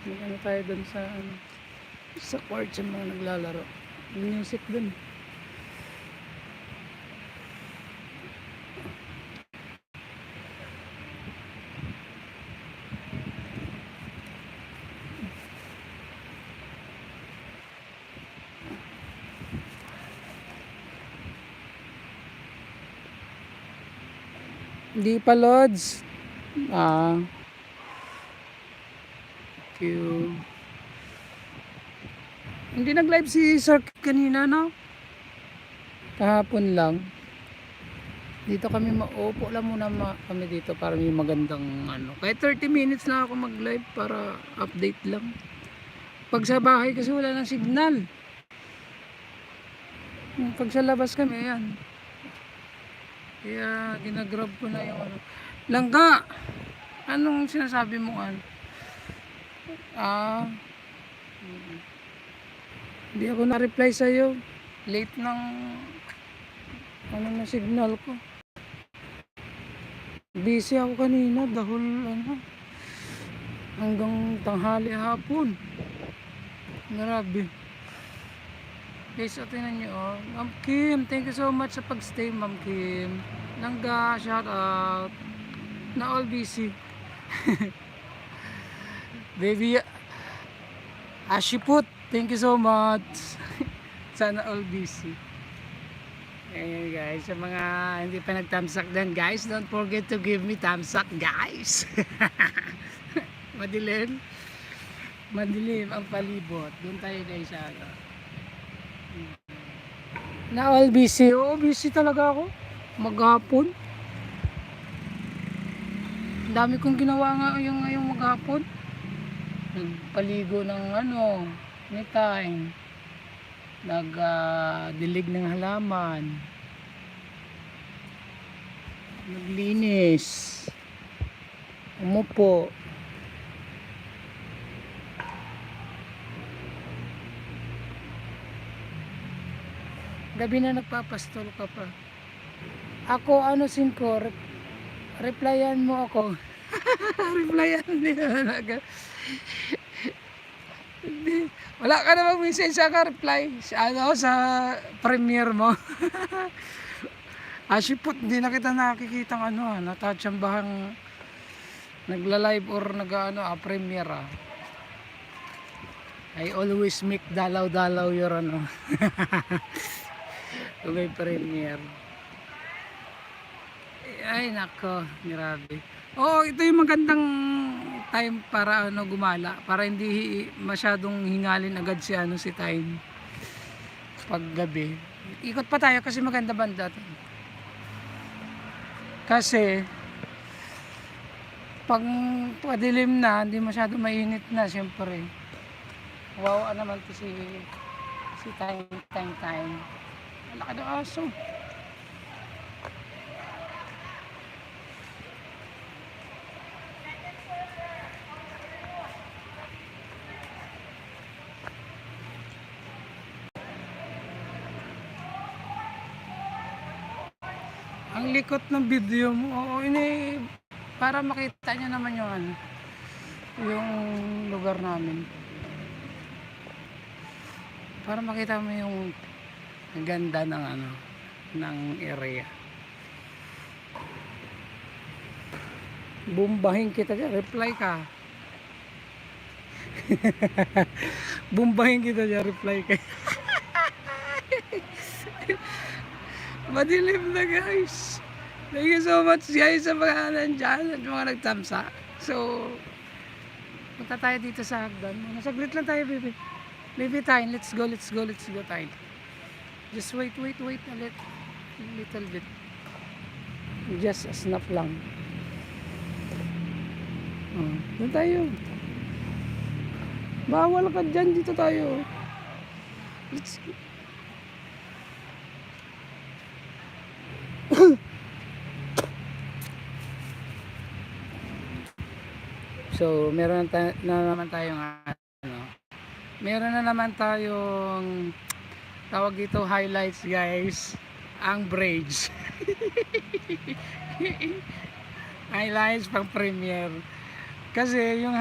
Ano tayo dun sa sa court sa mga naglalaro. Music dun. Hindi pa, Lods. Thank you. Hindi nag-live si Sir kanina, no? Kahapon lang. Dito kami maupo lang muna kami dito para may magandang Kahit 30 minutes na ako mag-live para update lang. Pag sa bahay kasi wala nang signal. Pag sa labas kami, ayan. Kaya ginagrab ko na yung Langga! Anong sinasabi mo hindi ako na-reply sa'yo. Late ng na signal ko. Busy ako kanina dahil hanggang tanghali hapon. Grabe. Guys, tingnan nyo Ma'am Kim, thank you so much sa pagstay, Ma'am Kim. Langga, shout out. Na all busy. Baby Ashiput, thank you so much. Sana all busy. Ayan guys, sa mga hindi pa nag-thumbs-up din guys, don't forget to give me thumbs-up guys. Madilim ang palibot. Doon tayo guys na all busy. Oo, busy talaga ako maghapon. Ang dami kong ginawa ngayong maghapon. Nagpaligo ng anytime. Nagdilig ng halaman. Naglinis. Umupo. Gabi na nagpapastol ka pa. Ako Sinko, replyan mo ako. Replyan nila. Wala ka namang message ka reply sa premiere mo. Ashiput, hindi na kita nakikita natatsambahang nagla-live or premiere I always make dalaw-dalaw your kung may premiere. Ay nako, grabe. Ito yung magandang time para gumala, para hindi masyadong hingalin agad si time pag gabi. Ikot pa tayo kasi maganda banda to. Kasi pag padilim na, hindi masyado mainit na, siyempre. Wow, naman to si time. Malaki ng aso. Ang likot ng video mo. Para makita nyo naman yung lugar namin. Para makita mo yung ganda ng area. Bumbahin kita dyan, reply ka. Bumbahin kita dyan, reply ka. Madilim na guys. Thank you so much guys sa mga nandyan at mga nagtamsa. So punta tayo dito sa hagdan. Nasaglit lang tayo baby time. Let's go tayo. Just wait a little bit. Just a snap lang. Doon tayo. Bawal ka dyan, dito tayo. Let's go. So, meron na naman tayong tawag dito highlights guys, ang bridge. Highlights pang premiere kasi yung